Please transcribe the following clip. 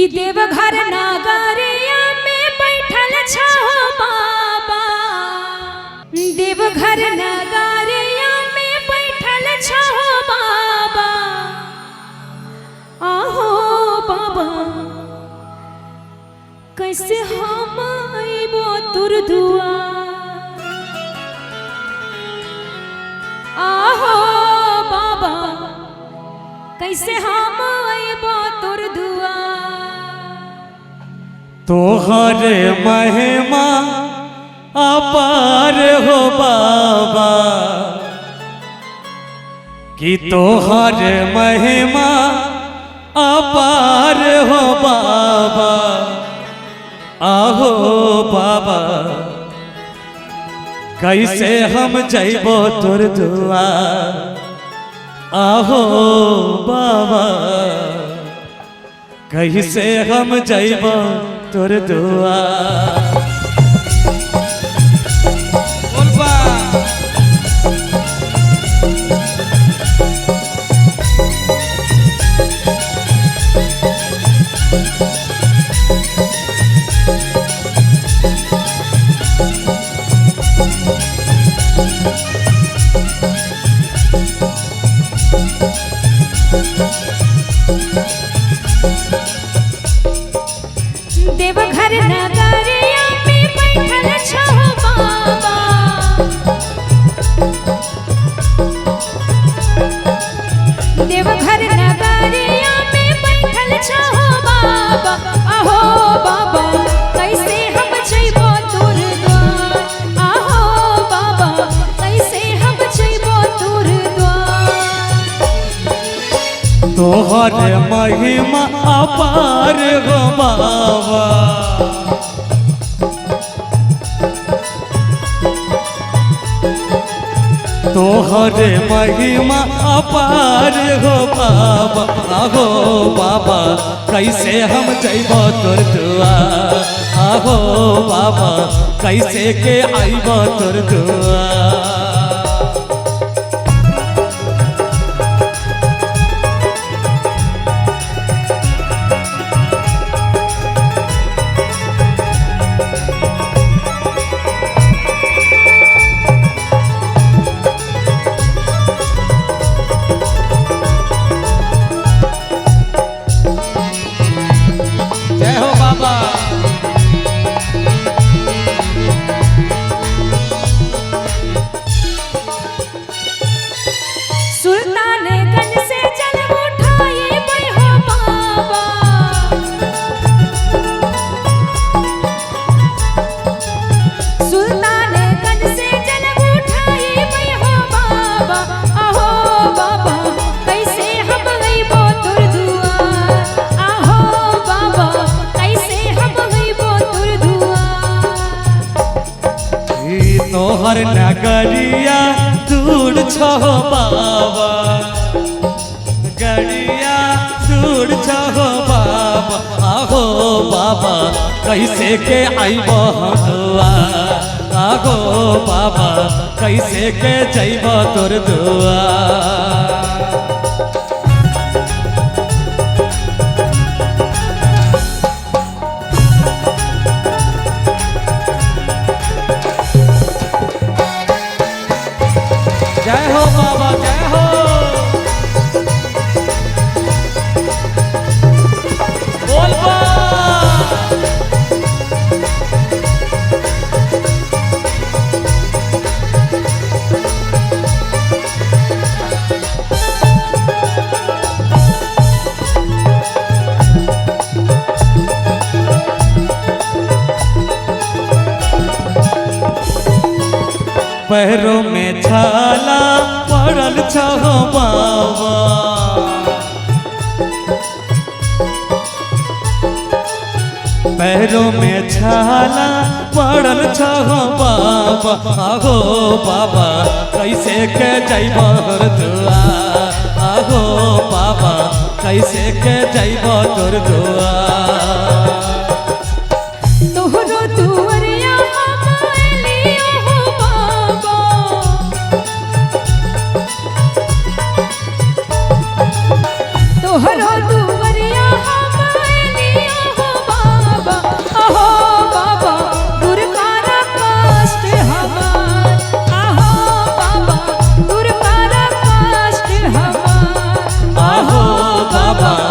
कि देवघर नगरिया में बैठल छो बाबा, देवघर नगरिया में बैठल छो बाबा। आहो बाबा कैसे हम आइबो तोर दुआर, आहो बाबा कैसे हम आइबो तोर दुआर। तोहर महिमा अपार हो बाबा, कि तोहर महिमा अपार हो बाबा। आहो बाबा कैसे हम जइबो तोर दुआर, आहो बाबा कैसे हम जइबो तोर दुआर। देवघर नगरिया में बैठल छो बाबा, देवघर नगरिया में बैठल छो बाबा। आहो बाबा कैसे हम जइबो तोर द्वार, आहो बाबा कैसे हम जइबो तोर द्वार। तोहर महिमा अपार हो बाबा, तोहर महिमा अपार हो बाबा। आहो बाबा कैसे हम जइबो तोर दुआर, आहो बाबा कैसे के आइबो तोर दुआर। जय हो बाबा। सुल्तानगंज से जल उठाए मैं हो बाबा, सुल्तानगंज से जल उठाए मैं हो बाबा। आहो बाबा कैसे हम आइबो तोर दुआर, आहो बाबा कैसे हम आइबो तोर दुआर। तोहर नगरिया दूर छो बाबा, गड़िया दूर छो बाबा। आहो बाबा कैसे के आइबो हम दुआर, आहो बाबा कैसे के जइबो तोर दुआर। जय हो बाबा जय हो। बोल बा। पैरों में छाला पड़ल छो बाबा, पैरों में छाला पड़ल छो बाबा। आहो बाबा कैसे के जइबो तोर दुआर, आहो बाबा कैसे के जइबो तोर दुआर। तोहरो दुआरिया हम आइलियो हो बाबा, तोहरो दुआरिया हम आइलियो बाबा